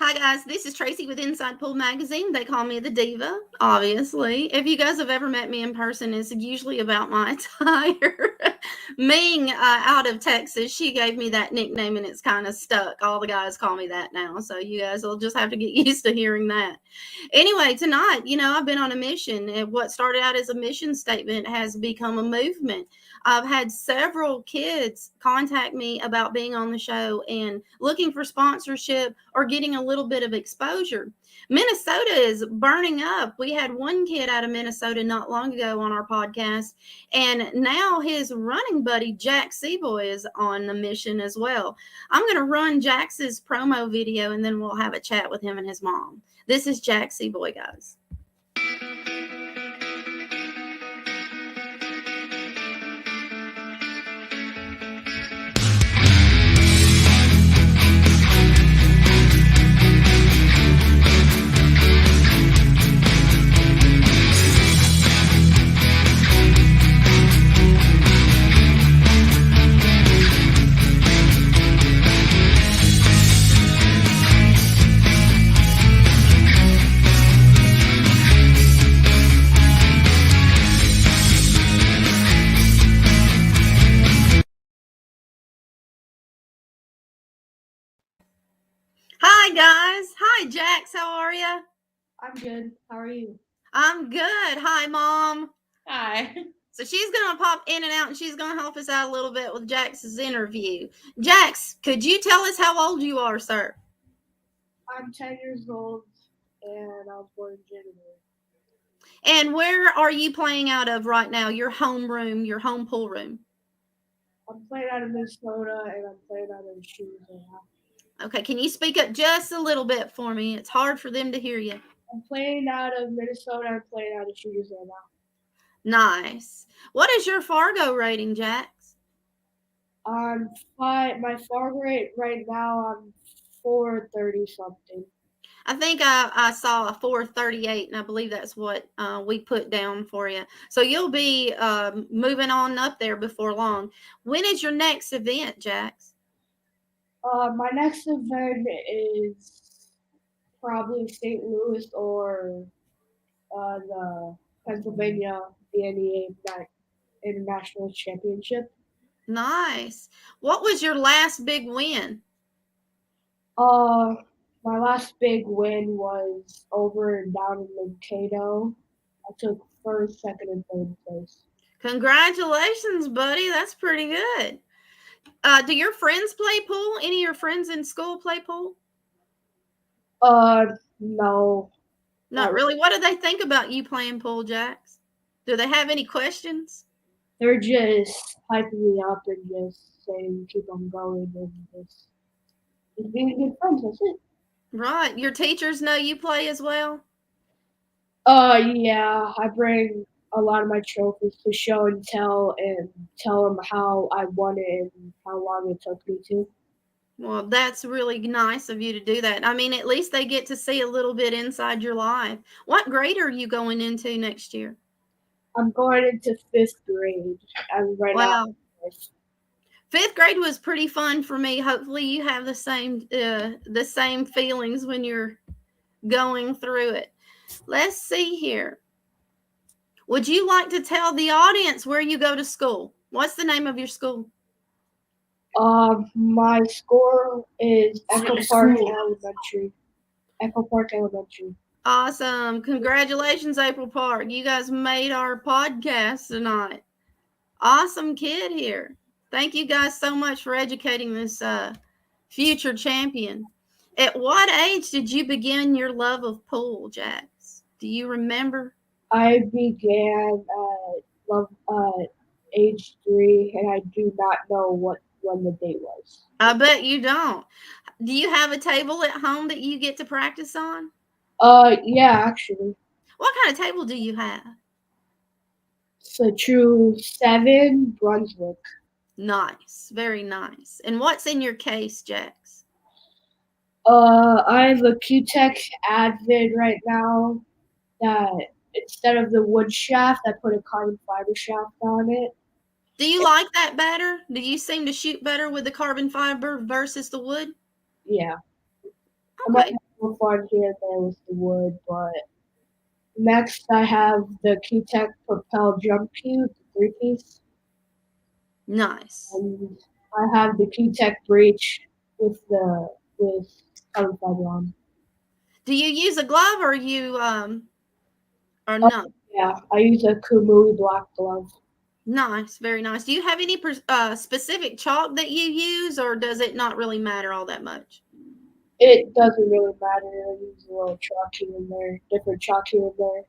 Hi guys, this is Tracy with Inside Pool Magazine. They call me the Diva, obviously. If you guys have ever met me in person, it's usually about my attire. Ming out of Texas, she gave me that nickname and it's kind of stuck. All the guys call me that now, so you guys will just have to get used to hearing that. Anyway, tonight, I've been on a mission, and what started out as a mission statement has become a movement. I've had several kids contact me about being on the show and looking for sponsorship or getting a little bit of exposure. Minnesota is burning up. We had one kid out of Minnesota not long ago on our podcast, and now his running buddy, Jaxx Seaboy, is on the mission as well. I'm going to run Jax's promo video, and then we'll have a chat with him and his mom. This is Jaxx Seaboy, guys. Hi, guys. Hi, Jaxx. How are you? I'm good. How are you? I'm good. Hi, Mom. Hi. So she's going to pop in and out, and she's going to help us out a little bit with Jax's interview. Jaxx, could you tell us how old you are, sir? I'm 10 years old, and I was born in January. And where are you playing out of right now? Your home room, your home pool room? I'm playing out of Minnesota, and I'm playing out of Shoes now. Okay, can you speak up just a little bit for me? It's hard for them to hear you. I'm playing out of Minnesota. I'm playing out of Shoes now. Nice. What is your Fargo rating, Jaxx? My Fargo rate right now, I'm 430 something. I think I saw a 438, and I believe that's what we put down for you. So you'll be moving on up there before long. When is your next event, Jaxx? My next event is probably St. Louis or the Pennsylvania BNEA International Championship. Nice. What was your last big win? My last big win was over and down in Mankato. I took first, second, and third place. Congratulations, buddy. That's pretty good. Do your friends play pool? Any of your friends in school play pool? No. Not really. What do they think about you playing pool, Jaxx? Do they have any questions? They're just hyping me up and just saying keep on going and just being good friends. That's it. Right. Your teachers know you play as well? Yeah. I bring a lot of my trophies to show and tell them how I won it and how long it took me to. Well, that's really nice of you to do that. I mean, at least they get to see a little bit inside your life. What grade are you going into next year? I'm going into 5th grade. Right now. Wow. 5th grade was pretty fun for me. Hopefully you have the same feelings when you're going through it. Let's see here. Would you like to tell the audience where you go to school? What's the name of your school? My score is Echo Park Elementary. Echo Park Elementary. Awesome. Congratulations, April Park. You guys made our podcast tonight. Awesome kid here. Thank you guys so much for educating this future champion. At what age did you begin your love of pool, Jaxx? Do you remember? I began age 3, and I do not know when the date was. I bet you don't. Do you have a table at home that you get to practice on? Yeah, actually. What kind of table do you have? It's a true 7 Brunswick. Nice, very nice. And what's in your case, Jaxx? I have a Q-Tech Advid right now that instead of the wood shaft, I put a carbon fiber shaft on it. Do you like that better? Do you seem to shoot better with the carbon fiber versus the wood? Yeah. Okay. little fun here and there with the wood, but next I have the Q-Tech Propel Jump Cube, the three-piece, Nice. and I have the Q-Tech Breach with carbon fiber on. Do you use a glove or you or Oh, no? yeah, I use a Kumui black glove. Nice, very nice. Do you have any specific chalk that you use, or does it not really matter all that much? It doesn't really matter. I use a little chalk here and there, different chalk here and there.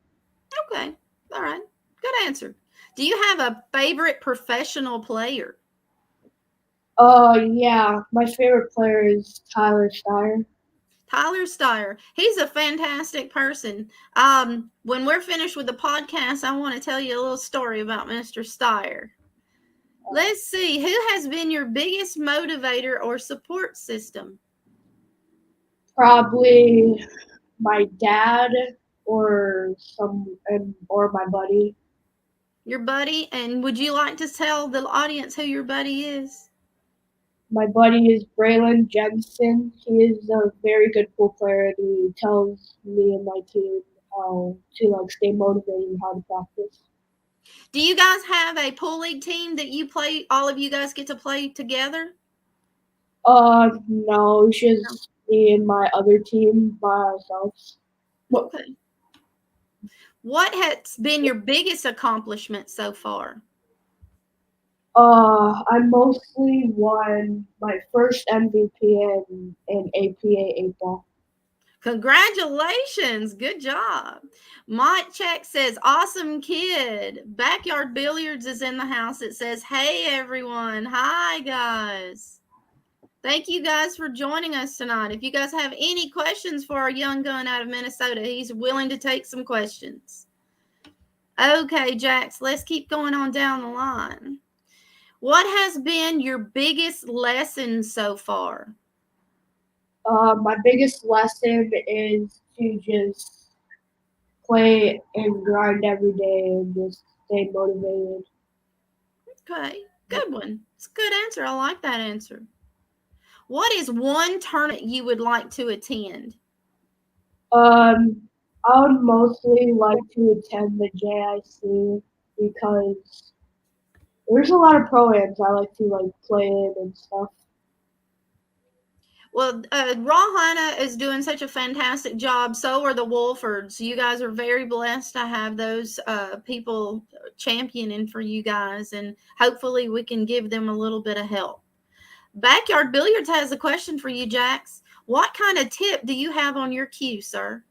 Okay, all right, good answer. Do you have a favorite professional player? Yeah, my favorite player is Tyler Steyer. Tyler Steyer. He's a fantastic person. When we're finished with the podcast, I want to tell you a little story about Mr. Steyer. Let's see, who has been your biggest motivator or support system? Probably my dad or my buddy. Your buddy? And would you like to tell the audience who your buddy is? My buddy is Braylon Jensen. He is a very good pool player, and he tells me and my team how to stay motivated and how to practice. Do you guys have a pool league team that you play? All of you guys get to play together? No, it's just me and my other team by ourselves. Okay. What has been your biggest accomplishment so far? I mostly won my first MVP in APA 8-ball. Congratulations. Good job. Mike Check says, awesome kid. Backyard Billiards is in the house. It says, hey, everyone. Hi, guys. Thank you guys for joining us tonight. If you guys have any questions for our young gun out of Minnesota, he's willing to take some questions. Okay, Jaxx, let's keep going on down the line. What has been your biggest lesson so far? My biggest lesson is to just play and grind every day and just stay motivated. Okay, good one. It's a good answer. I like that answer. What is one tournament you would like to attend? I would mostly like to attend the JIC because there's a lot of pro-ams I like to play in and stuff. Well, Rawhina is doing such a fantastic job. So are the Wolfords. You guys are very blessed to have those people championing for you guys, and hopefully we can give them a little bit of help. Backyard Billiards has a question for you, Jaxx. What kind of tip do you have on your cue, sir?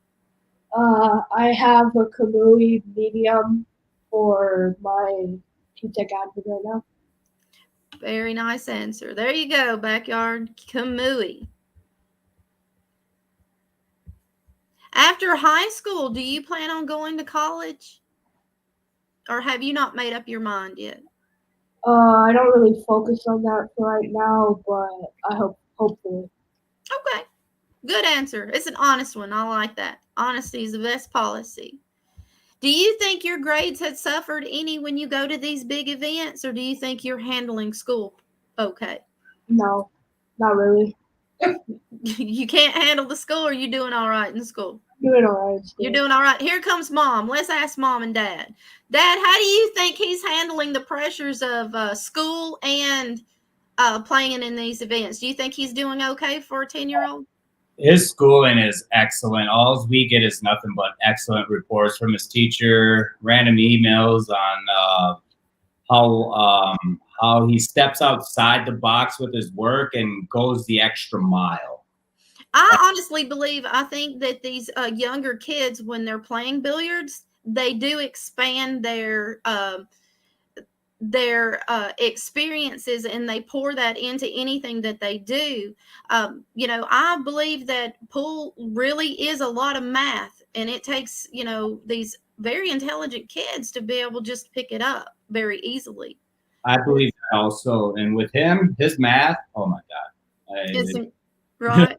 I have a Kamui medium for my Q-Tech advert right now. Very nice answer. There you go, Backyard Kamui. After high school, do you plan on going to college? Or have you not made up your mind yet? I don't really focus on that for right now, but I hopefully. Okay. Good answer. It's an honest one. I like that. Honesty is the best policy. Do you think your grades had suffered any when you go to these big events, or do you think you're handling school okay? No, not really. You can't handle the school, or you doing all right in school? Doing all right. You're doing all right. Here comes mom. Let's ask mom and dad. Dad, how do you think he's handling the pressures of school and playing in these events? Do you think he's doing okay for a 10-year-old? His schooling is excellent. All we get is nothing but excellent reports from his teacher, random emails on how he steps outside the box with his work and goes the extra mile. I honestly believe, I think that these younger kids, when they're playing billiards, they do expand their experiences, and they pour that into anything that they do. I believe that pool really is a lot of math, and it takes, these very intelligent kids to be able just to pick it up very easily. I believe that also. And with him, his math, oh my God. Right.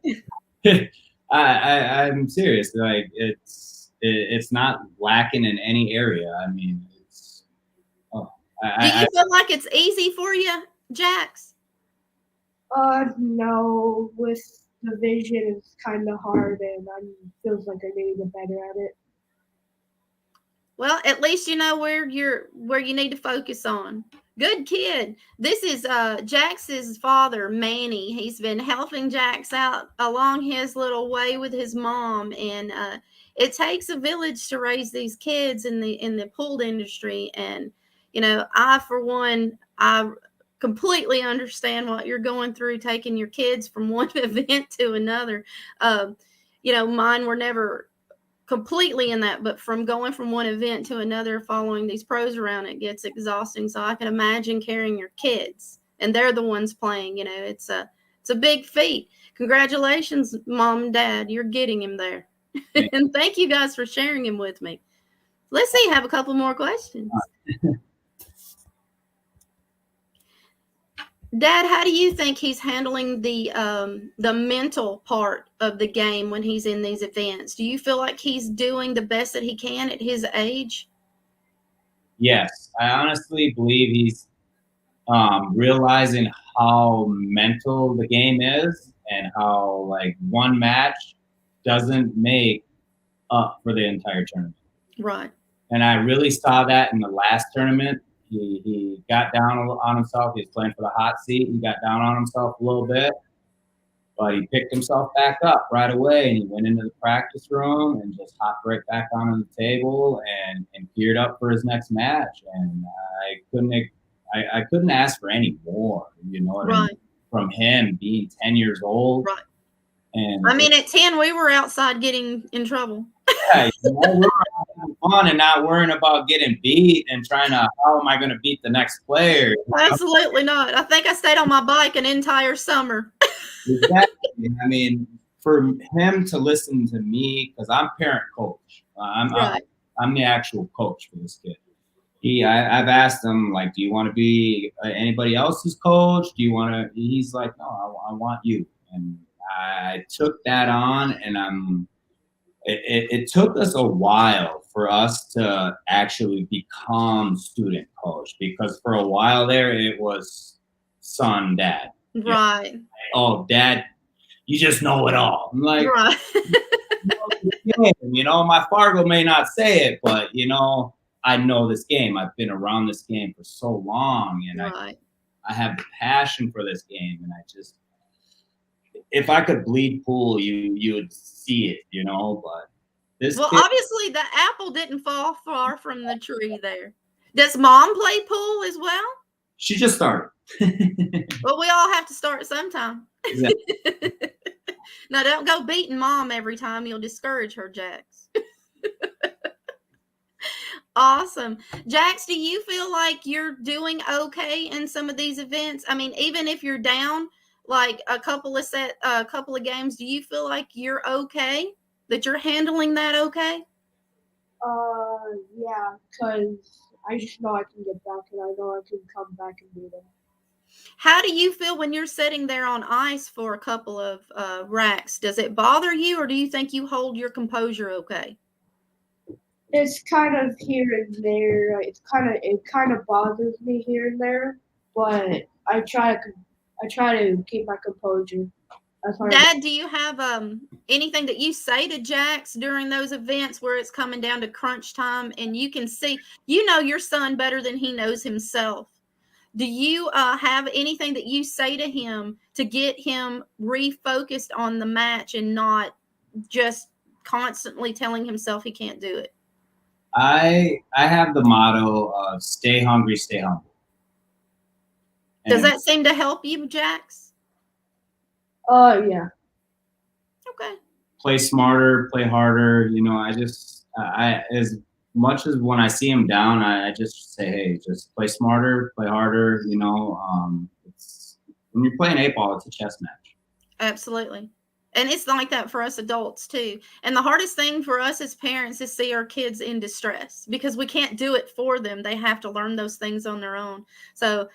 I'm serious. Like it's not lacking in any area. I mean, do you feel like it's easy for you, Jaxx? No. With division is kind of hard, and I feels like I need to get better at it. Well, at least you know where you need to focus on. Good kid. This is Jax's father, Manny. He's been helping Jaxx out along his little way with his mom, and it takes a village to raise these kids in the pool industry. And I, for one, I completely understand what you're going through, taking your kids from one event to another. Mine were never completely in that, but from going from one event to another, following these pros around, it gets exhausting. So I can imagine carrying your kids, and they're the ones playing. It's a big feat. Congratulations, Mom and Dad. You're getting him there. And thank you guys for sharing him with me. Let's see, have a couple more questions. Dad, how do you think he's handling the mental part of the game when he's in these events? Do you feel like he's doing the best that he can at his age? Yes, I honestly believe he's realizing how mental the game is, and how like one match doesn't make up for the entire tournament. Right. And I really saw that in the last tournament. He got down on himself. He was playing for the hot seat. He got down on himself a little bit, but he picked himself back up right away, and he went into the practice room and just hopped right back on the table and geared up for his next match. And I couldn't ask for any more, right. From him being 10 years old. Right. And I mean, at 10, we were outside getting in trouble. Yeah, we were having fun and not worrying about getting beat and trying to, how am I going to beat the next player? Absolutely not. I think I stayed on my bike an entire summer. Exactly. I mean, for him to listen to me, because I'm parent coach. I'm the actual coach for this kid. I've asked him, like, do you want to be anybody else's coach? Do you want to? He's like, no, I want you. And I took that on, and it took us a while for us to actually become student coach, because for a while there it was son, dad. Right. Oh, dad, you just know it all. I'm like, right. My Fargo may not say it, but I know this game. I've been around this game for so long, and right. I have the passion for this game, and if I could bleed pool, you would see it, but obviously the apple didn't fall far from the tree there. Does Mom play pool as well? She just started. Well, we all have to start sometime. Exactly. Now, don't go beating Mom every time. You'll discourage her, Jaxx. Awesome. Jaxx, do you feel like you're doing okay in some of these events? I mean, even if you're down like a couple of games, do you feel like you're okay? That you're handling that okay? Yeah, because I just know I can get back, and I know I can come back and do them. How do you feel when you're sitting there on ice for a couple of racks? Does it bother you, or do you think you hold your composure okay? It's kind of here and there. It kind of bothers me here and there, but I try to keep my composure. Dad, do you have anything that you say to Jaxx during those events where it's coming down to crunch time, and you can see, your son better than he knows himself? Do you have anything that you say to him to get him refocused on the match and not just constantly telling himself he can't do it? I have the motto of stay hungry, stay humble. Does that seem to help you, Jaxx? Yeah. Okay. Play smarter, play harder. I as much as when I see him down, I just say, hey, just play smarter, play harder. It's when you're playing 8-ball, it's a chess match. Absolutely. And it's like that for us adults too. And the hardest thing for us as parents is see our kids in distress, because we can't do it for them. They have to learn those things on their own. So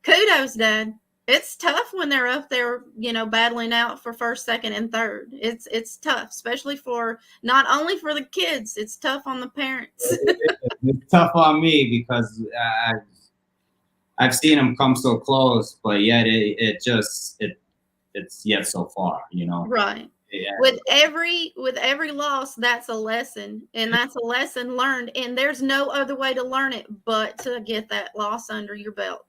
kudos, Dad. It's tough when they're up there, battling out for first, second, and third. It's tough, especially for not only for the kids. It's tough on the parents. It's tough on me because I've seen them come so close, but yet it it's yet so far, you know. Right. Yeah. With every loss, that's a lesson, and that's a lesson learned. And there's no other way to learn it but to get that loss under your belt.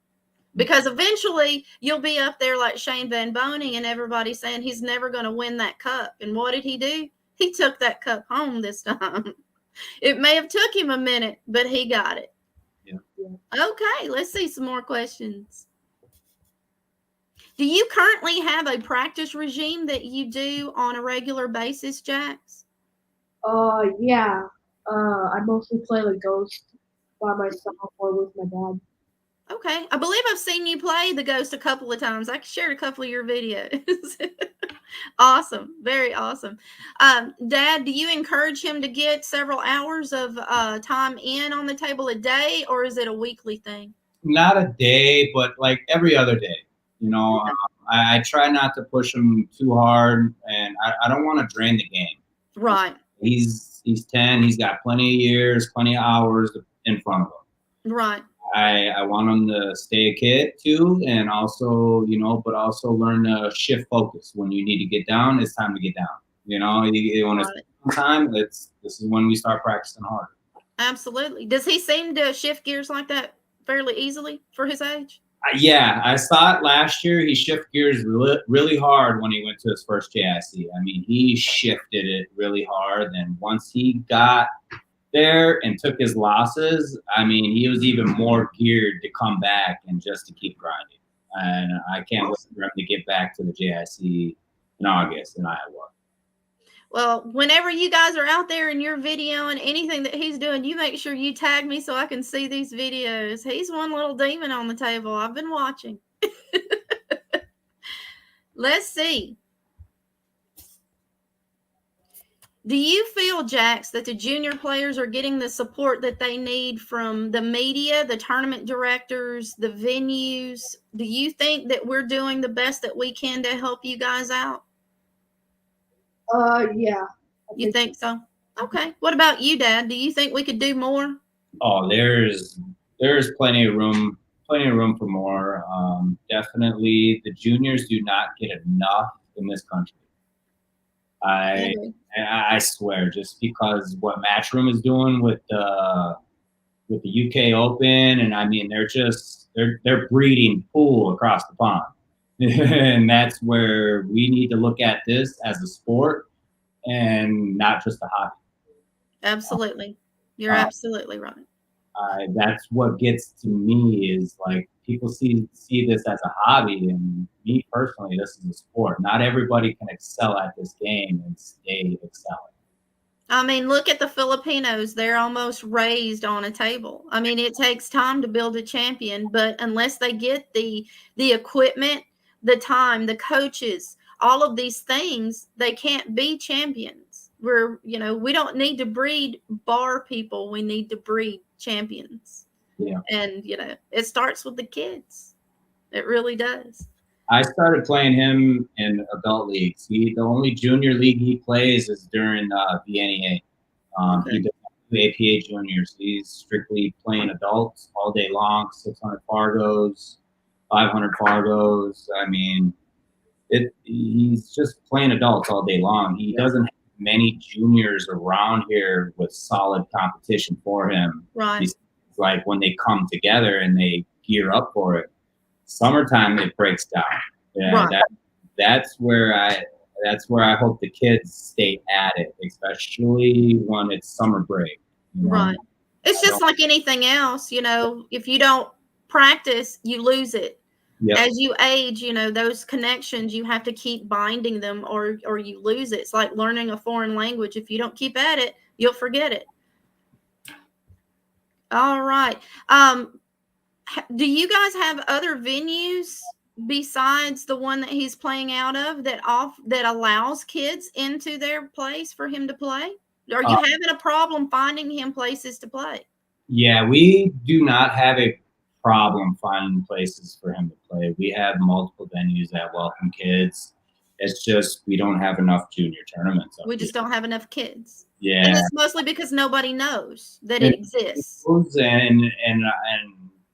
Because eventually you'll be up there like Shane Van Boning and everybody saying he's never going to win that cup. And what did he do? He took that cup home this time. It may have took him a minute, but he got it. Yeah. Okay, let's see some more questions. Do you currently have a practice regime that you do on a regular basis, Jaxx? Yeah. I mostly play the Ghost by myself or with my dad. Okay. I believe I've seen you play the Ghost a couple of times. I shared a couple of your videos. Awesome. Very awesome. Dad, do you encourage him to get several hours of time in on the table a day, or is it a weekly thing? Not a day, but like every other day. You know, I try not to push him too hard, and I don't want to drain the game. Right. He's 10. He's got plenty of years, plenty of hours in front of him. Right. I want him to stay a kid too, and also, you know, but also learn to shift focus. When you need to get down, it's time to get down. You know, you want to spend time. This is when we start practicing hard. Absolutely. Does he seem to shift gears like that fairly easily for his age? Yeah, I saw it last year. He shifted gears really hard when he went to his first JIC. I mean, he shifted it really hard. And once he got there and took his losses, I mean, he was even more geared to come back and just to keep grinding. And I can't wait for him to get back to the JIC in August in Iowa. Well, whenever you guys are out there in your video and anything that he's doing, you make sure you tag me so I can see these videos. He's one little demon on the table. I've been watching. Let's see. Do you feel, Jaxx, that the junior players are getting the support that they need from the media, the tournament directors, the venues? Do you think that we're doing the best that we can to help you guys out? Yeah. You think so? Okay. What about you, Dad? Do you think we could do more? Oh, there's plenty of room for more. Definitely, the juniors do not get enough in this country. I swear, just because what Matchroom is doing with the UK Open, and I mean they're breeding pool across the pond. And that's where we need to look at this as a sport and not just a hobby. Absolutely. You're absolutely right. That's what gets to me is like people see this as a hobby, and me personally, this is a sport. Not everybody can excel at this game and stay excelling. I mean, look at the Filipinos. They're almost raised on a table. I mean, it takes time to build a champion, but unless they get the equipment, the time, the coaches, all of these things, they can't be champions. We don't need to breed bar people. We need to breed champions. Yeah. And, it starts with the kids. It really does. I started playing him in adult leagues. The only junior league he plays is during the NEA. Okay. He does APA juniors. He's strictly playing adults all day long, 600 Fargos, 500 Fargos. I mean, he's just playing adults all day long. He doesn't have many juniors around here with solid competition for him. Right. He's like when they come together and they gear up for it, summertime it breaks down. Yeah, right. That's where I hope the kids stay at it, especially when it's summer break. Right. It's just like anything else, if you don't practice, you lose it. Yep. As you age, those connections, you have to keep binding them or you lose it. It's like learning a foreign language. If you don't keep at it, you'll forget it. All right. Do you guys have other venues besides the one that he's playing out of that allows kids into their place for him to play? Are you having a problem finding him places to play? Yeah, we do not have a problem finding places for him to play. We have multiple venues that welcome kids. It's just we don't have enough junior tournaments. We just don't have enough kids. Yeah, and it's mostly because nobody knows that it exists. And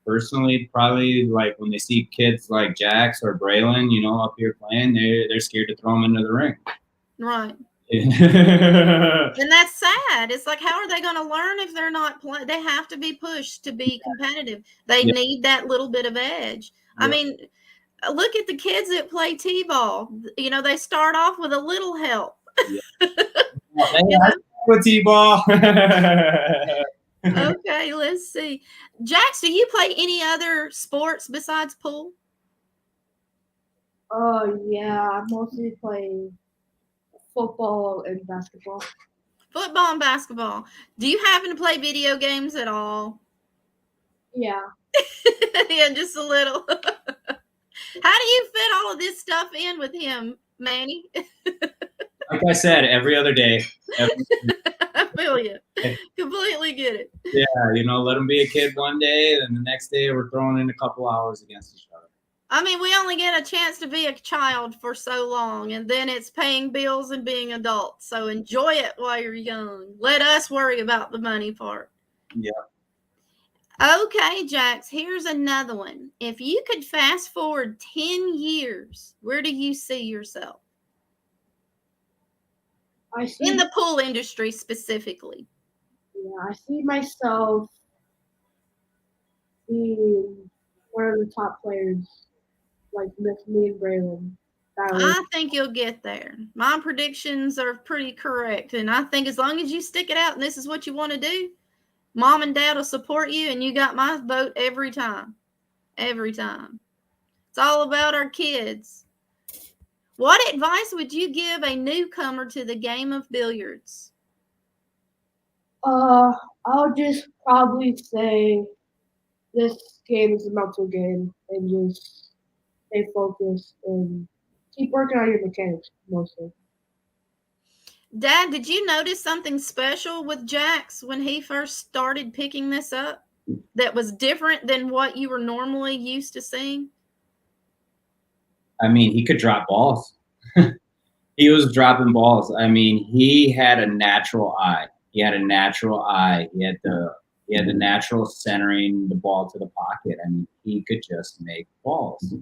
personally, probably like when they see kids like Jaxx or Braylon, you know, up here playing, they're scared to throw them into the ring. Right. And that's sad. It's like, how are they going to learn if they're not playing? They have to be pushed to be competitive. They need that little bit of edge. I mean, look at the kids that play t-ball. You know, they start off with a little help. With t-ball. Okay, let's see. Jaxx, do you play any other sports besides pool? Yeah, I mostly play football and basketball. Football and basketball. Do you happen to play video games at all? Yeah. Yeah, just a little. How do you fit all of this stuff in with him, Manny? Like I said, every other day. I feel you. Completely get it. Yeah, you know, let him be a kid one day, and the next day we're throwing in a couple hours against each other. I mean, we only get a chance to be a child for so long, and then it's paying bills and being adults. So enjoy it while you're young. Let us worry about the money part. Yeah. Okay, Jaxx, here's another one. If you could fast forward 10 years, where do you see yourself? In the pool industry specifically. Yeah, I see myself being one of the top players, like with me and Braylon. I think you'll get there. My predictions are pretty correct. And I think as long as you stick it out and this is what you want to do, Mom and Dad will support you, and you got my vote every time. Every time. It's all about our kids. What advice would you give a newcomer to the game of billiards? I'll just probably say this game is a mental game, and just stay focused and keep working on your mechanics mostly. Dad, did you notice something special with Jaxx when he first started picking this up that was different than what you were normally used to seeing? I mean, he could drop balls. He was dropping balls. I mean, he had a natural eye. He had the natural centering the ball to the pocket. I mean, he could just make balls.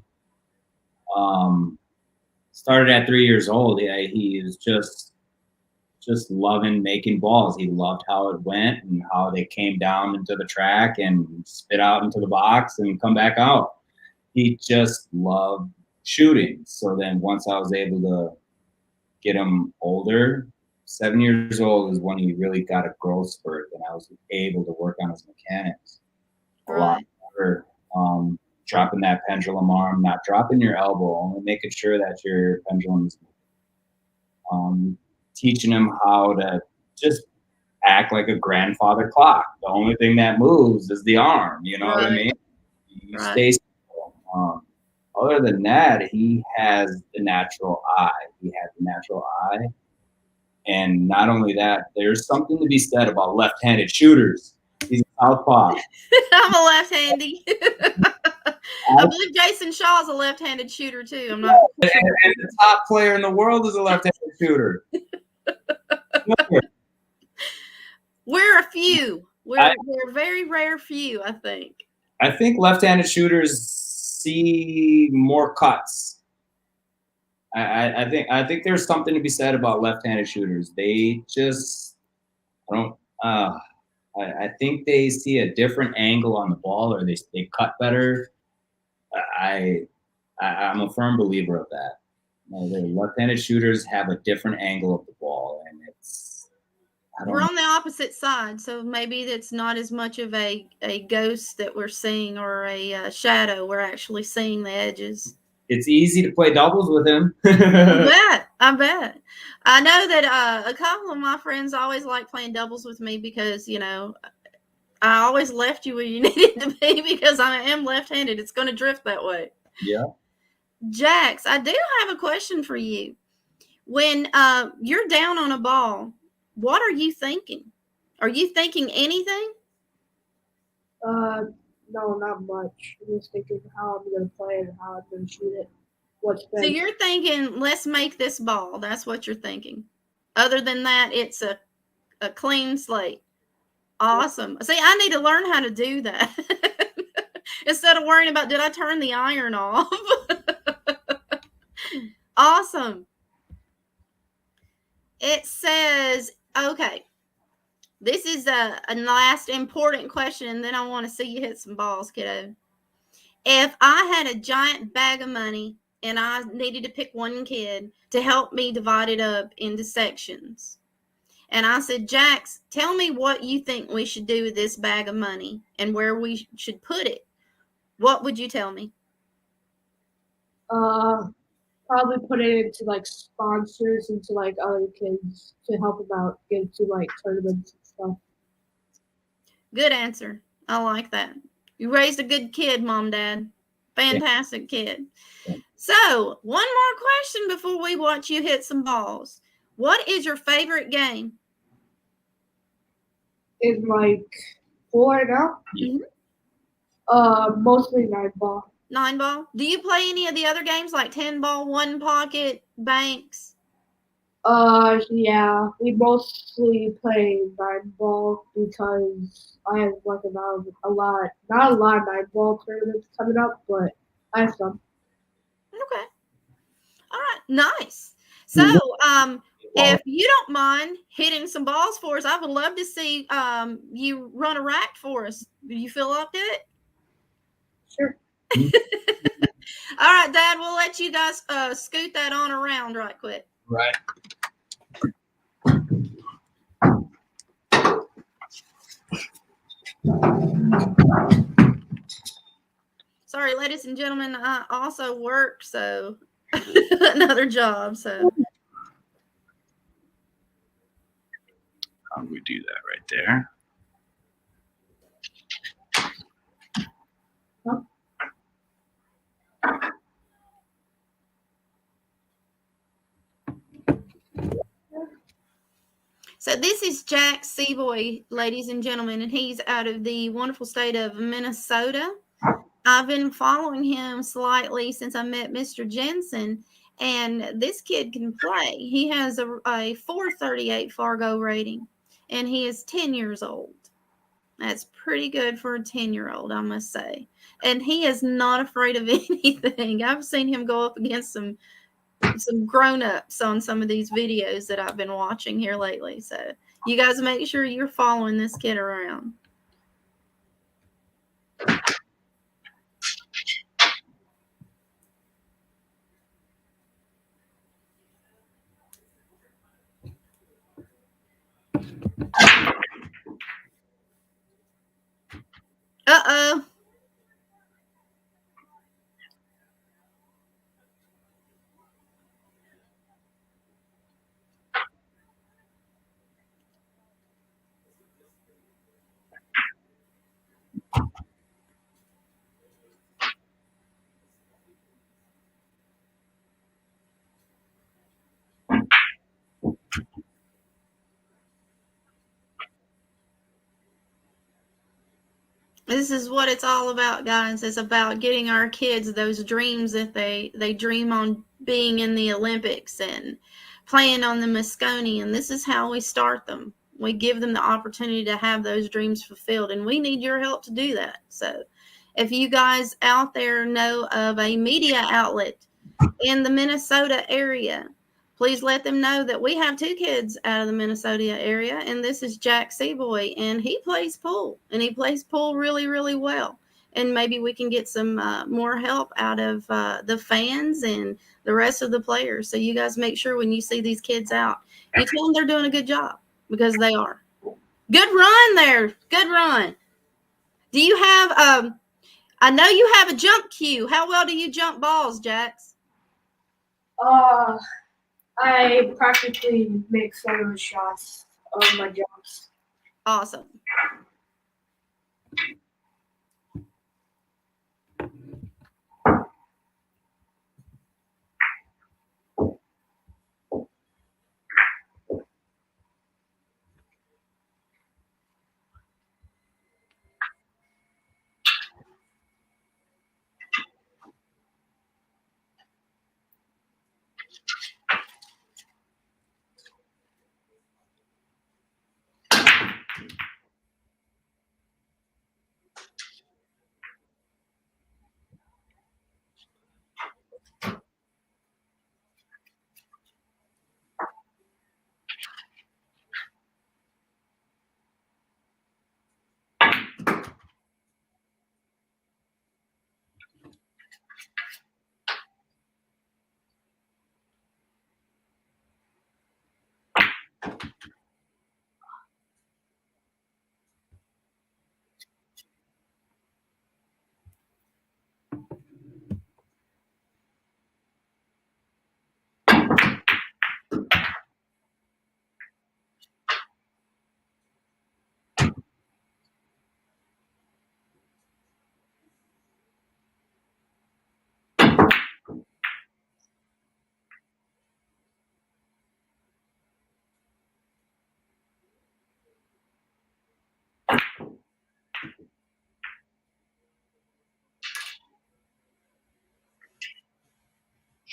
Started at 3 years old. He was just loving making balls. He loved how it went and how they came down into the track and spit out into the box and come back out. He just loved shooting. So then once I was able to get him older, 7 years old is when he really got a growth spurt, and I was able to work on his mechanics a lot better. Dropping that pendulum arm, not dropping your elbow, only making sure that your pendulum is moving. Teaching him how to just act like a grandfather clock. The only thing that moves is the arm. You know what I mean? You stay still. Other than that, he has the natural eye. He had the natural eye. And not only that, there's something to be said about left-handed shooters. He's a southpaw. I'm a left-handy. I believe Jason Shaw's a left-handed shooter too. I'm not. And the top player in the world is a left-handed shooter. We're a few. We're a very rare few, I think. I think left-handed shooters see more cuts. I think there's something to be said about left-handed shooters. They just don't. I think they see a different angle on the ball, or they cut better. I'm a firm believer of that. The left-handed shooters have a different angle of the ball, and we're on the opposite side, so maybe it's not as much of a ghost that we're seeing or a shadow. We're actually seeing the edges. It's easy to play doubles with him. I bet. I know that a couple of my friends always like playing doubles with me because, you know, I always left you where you needed to be because I am left-handed. It's going to drift that way. Yeah. Jaxx, I do have a question for you. When you're down on a ball, what are you thinking? Are you thinking anything? No, not much. I'm just thinking how I'm going to play it and how I'm going to shoot it. So you're thinking, let's make this ball. That's what you're thinking. Other than that, it's a clean slate. Awesome. See, I need to learn how to do that. instead of worrying about, did I turn the iron off? Awesome. It says, okay, this is a last important question, and then I want to see you hit some balls, kiddo. If I had a giant bag of money and I needed to pick one kid to help me divide it up into sections, and I said, Jaxx, tell me what you think we should do with this bag of money and where we should put it, what would you tell me? Probably put it into like sponsors, into like other kids to help them out, get to like tournaments and stuff. Good answer. I like that. You raised a good kid, Mom, Dad. Fantastic kid. So, one more question before we watch you hit some balls. What is your favorite game? In like pool right now, mostly 9-ball. 9-ball. Do you play any of the other games like 10-ball, one pocket, banks? Yeah, we mostly play 9-ball because I have like not a lot of 9-ball tournaments coming up, but I have some. Okay. All right. Nice. So, if you don't mind hitting some balls for us, I would love to see you run a rack for us. Do you feel up to it? Sure. All right, Dad, we'll let you guys scoot that on around right quick. Right. Sorry, ladies and gentlemen, I also work, so another job. So How do we do that right there? So this is Jaxx Seaboy, ladies and gentlemen, and he's out of the wonderful state of Minnesota. I've been following him slightly since I met Mr. Jensen, and this kid can play. He has a 438 Fargo rating, and he is 10 years old. That's pretty good for a 10-year-old, I must say. And he is not afraid of anything. I've seen him go up against some grown-ups on some of these videos that I've been watching here lately. So you guys make sure you're following this kid around. Uh-oh. This is what it's all about, guys. It's about getting our kids those dreams that they dream on being in the Olympics and playing on the Moscone. And this is how we start them. We give them the opportunity to have those dreams fulfilled. And we need your help to do that. So if you guys out there know of a media outlet in the Minnesota area, please let them know that we have two kids out of the Minnesota area, and this is Jaxx Seaboy, and he plays pool, and he plays pool really, really well. And maybe we can get some more help out of the fans and the rest of the players. So you guys make sure when you see these kids out, you tell them they're doing a good job, because they are. Good run there. Good run. Do you have, I know you have a jump cue. How well do you jump balls, Jaxx? I practically make some of the shots of my jumps. Awesome.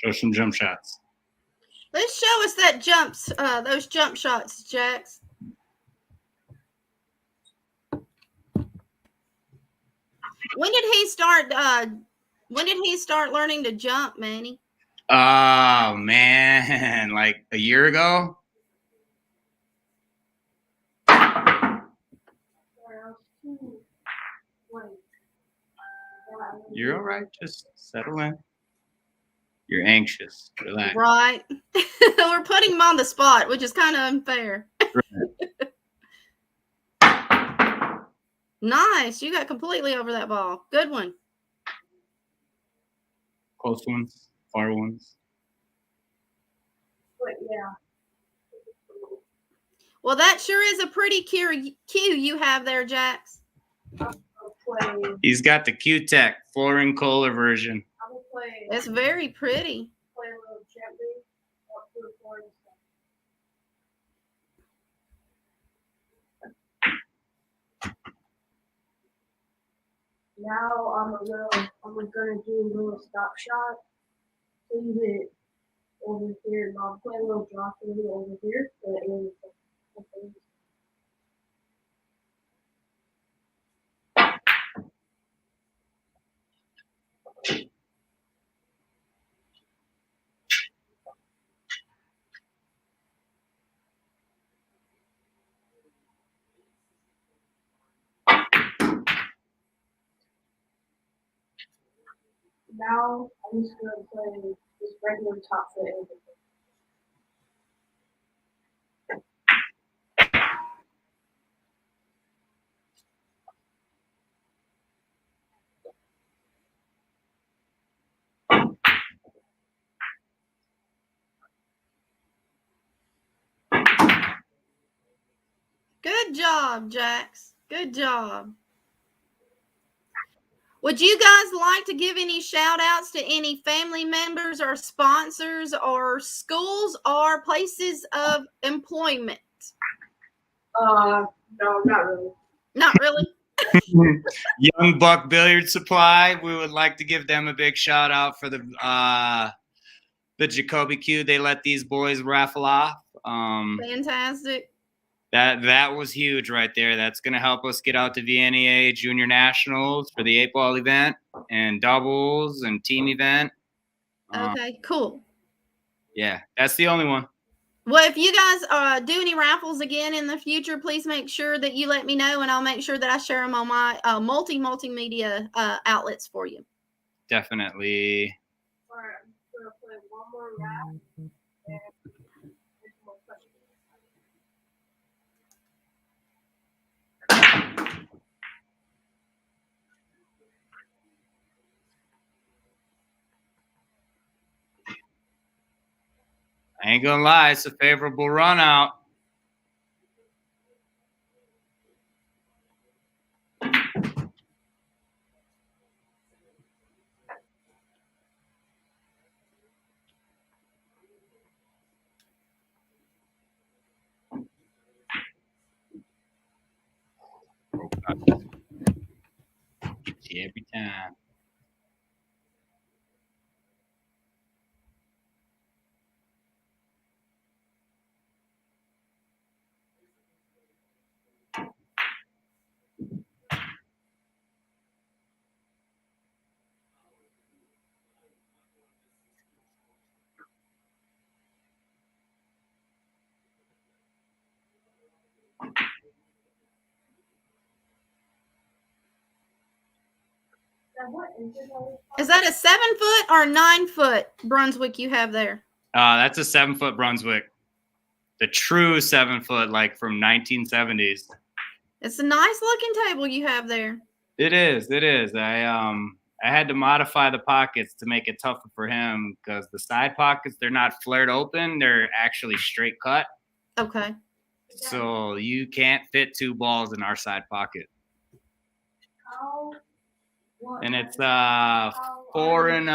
Show some jump shots. Let's show us that those jump shots, Jaxx. When did he start learning to jump, Manny? Oh man, like a year ago. You're all right. Just settle in. You're anxious. Relax. Right. We're putting him on the spot, which is kind of unfair. Nice. You got completely over that ball. Good one. Close ones, far ones. But yeah. Well, that sure is a pretty cue you have there, Jaxx. He's got the Q-Tech flooring Kohler version. It's very pretty. Play a little gently up to the floor and stuff. Now I'm gonna do a little stop shot. Leave it over here, and I'll play a little drop over here. Now I'm just gonna play this regular top foot over here. Good job, Jaxx. Good job. Would you guys like to give any shout outs to any family members or sponsors or schools or places of employment? No, not really. Not really. Young Buck Billiard Supply. We would like to give them a big shout out for the Jacoby Q. They let these boys raffle off. Fantastic. That was huge right there. That's going to help us get out to VNEA Junior Nationals for the 8-ball event and doubles and team event. Okay, cool. Yeah, that's the only one. Well, if you guys do any raffles again in the future, please make sure that you let me know, and I'll make sure that I share them on my multimedia outlets for you. Definitely. All right, I'm just gonna play one more rap and there's more questions. I ain't gonna lie, it's a favorable run out. Every time. Is that a 7-foot or 9-foot Brunswick you have there? That's a 7-foot Brunswick. The true 7-foot, like from 1970s. It's a nice looking table you have there. It is. It is. I had to modify the pockets to make it tougher for him because the side pockets, they're not flared open. They're actually straight cut. Okay. So you can't fit 2 balls in our side pocket. And it's 4 and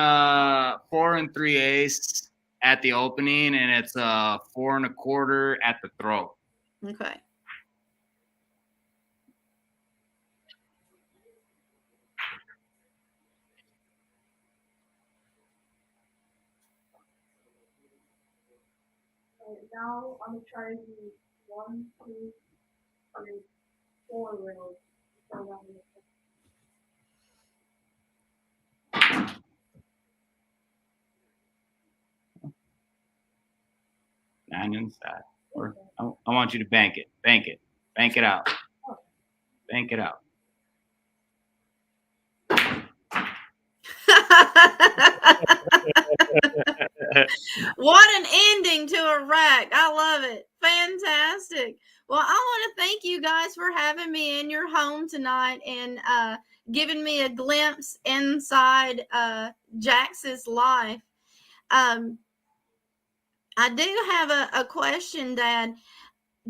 3/8 at the opening, and it's 4 1/4 at the throw. Okay. now I'm trying to do 1, 2, 3, 4 rails around the Nine inside. Or I want you to bank it. Bank it. Bank it out. Bank it out. What an ending to a rack. I love it. Fantastic. Well, I want to thank you guys for having me in your home tonight and giving me a glimpse inside Jaxx's life. I do have a question, Dad.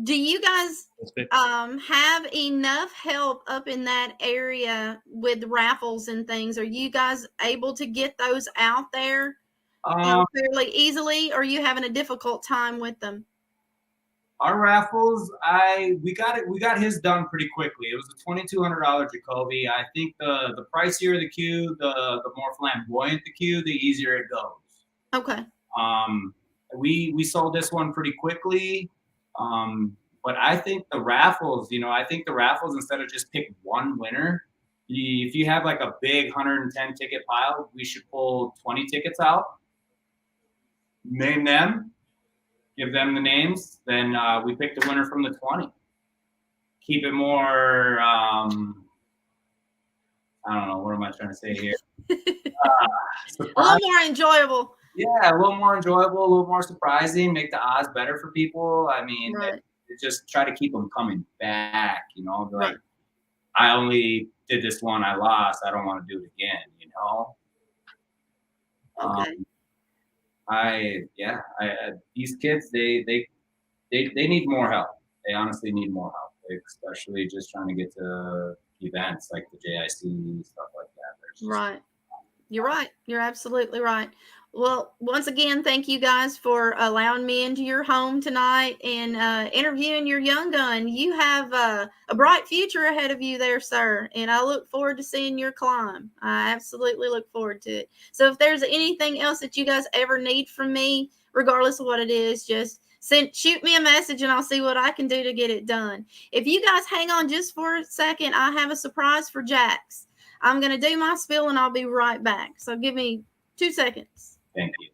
Do you guys have enough help up in that area with raffles and things? Are you guys able to get those out there fairly easily, or are you having a difficult time with them? Our raffles, we got his done pretty quickly. It was a $2,200 Jacoby. I think the pricier the cue, the more flamboyant the cue, the easier it goes. Okay. We sold this one pretty quickly. But I think the raffles, instead of just pick one winner, if you have like a big 110 ticket pile, we should pull 20 tickets out, name them, give them the names, then we pick the winner from the 20. Keep it more, I don't know, what am I trying to say here? A little more enjoyable. Yeah, a little more enjoyable, a little more surprising, make the odds better for people. I mean, right. Just try to keep them coming back, like, right. I only did this one, I lost, I don't want to do it again, Okay. These kids, they need more help. They honestly need more help, especially just trying to get to events like the JIC, stuff like that. Right. You're right. You're absolutely right. Well, once again, thank you guys for allowing me into your home tonight and interviewing your young gun. You have a bright future ahead of you there, sir, and I look forward to seeing your climb. I absolutely look forward to it. So if there's anything else that you guys ever need from me, regardless of what it is, just shoot me a message and I'll see what I can do to get it done. If you guys hang on just for a second, I have a surprise for Jaxx. I'm going to do my spiel and I'll be right back. So give me 2 seconds. Thank you.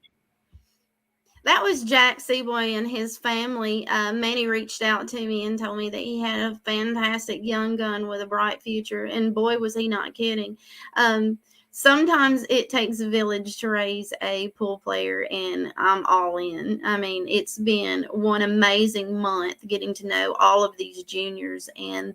That was Jaxx Seaboy and his family. Manny reached out to me and told me that he had a fantastic young gun with a bright future. And boy, was he not kidding. Sometimes it takes a village to raise a pool player, and I'm all in. I mean, it's been one amazing month getting to know all of these juniors, and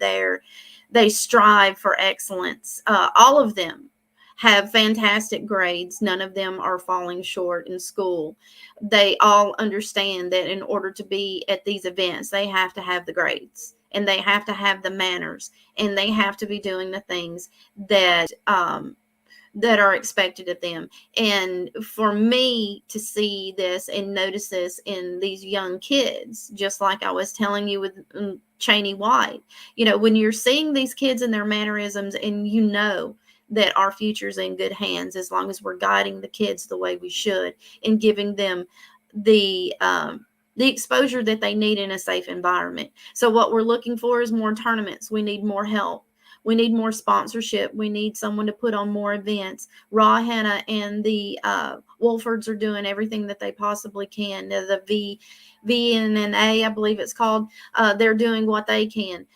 they strive for excellence. All of them have fantastic grades. None of them are falling short in school. They all understand that in order to be at these events, they have to have the grades, and they have to have the manners, and they have to be doing the things that are expected of them. And for me to see this and notice this in these young kids, just like I was telling you with Cheney White, when you're seeing these kids and their mannerisms, and that our future's in good hands as long as we're guiding the kids the way we should and giving them the exposure that they need in a safe environment. So what we're looking for is more tournaments. We need more help. We need more sponsorship. We need someone to put on more events. Raw Hannah and the Wolfords are doing everything that they possibly can. The VNNA, I believe it's called, they're doing what they can.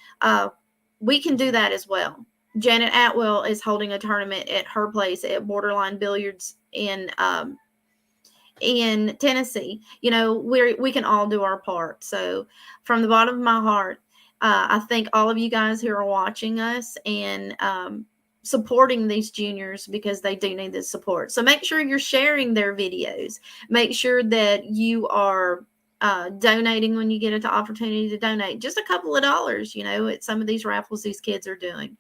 We can do that as well. Janet Atwell is holding a tournament at her place at Borderline Billiards in Tennessee. We can all do our part. So from the bottom of my heart, I thank all of you guys who are watching us and supporting these juniors, because they do need this support. So make sure you're sharing their videos. Make sure that you are donating when you get an opportunity to donate. Just a couple of dollars, at some of these raffles these kids are doing.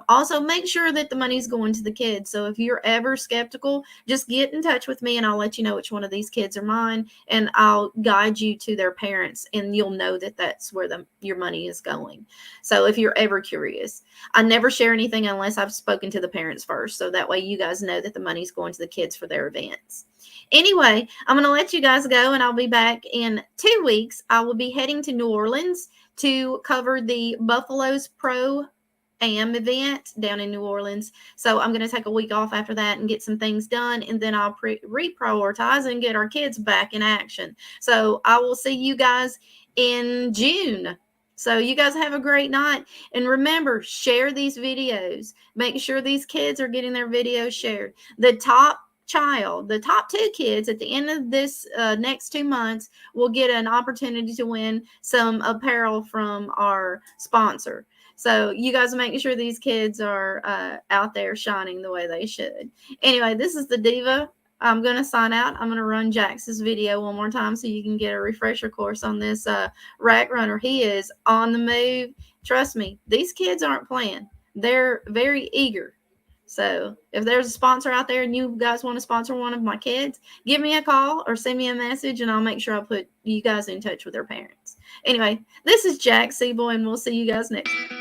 Also, make sure that the money's going to the kids. So if you're ever skeptical, just get in touch with me and I'll let you know which one of these kids are mine, and I'll guide you to their parents, and you'll know that that's where your money is going. So if you're ever curious, I never share anything unless I've spoken to the parents first. So that way you guys know that the money's going to the kids for their events. Anyway, I'm going to let you guys go, and I'll be back in in 2 weeks, I will be heading to New Orleans to cover the Buffalo's Pro Am event down in New Orleans. So I'm going to take a week off after that and get some things done, and then I'll reprioritize and get our kids back in action. So I will see you guys in June. So you guys have a great night, and remember, share these videos. Make sure these kids are getting their videos shared. The top 2 kids at the end of this next 2 months will get an opportunity to win some apparel from our sponsor. So you guys make sure these kids are out there shining the way they should. Anyway, this is the Diva. I'm going to sign out. I'm going to run Jaxx's video one more time so you can get a refresher course on this rack runner. He is on the move. Trust me, these kids aren't playing. They're very eager. So if there's a sponsor out there and you guys want to sponsor one of my kids, give me a call or send me a message, and I'll make sure I put you guys in touch with their parents. Anyway, this is Jaxx, Seaboy, and we'll see you guys next time.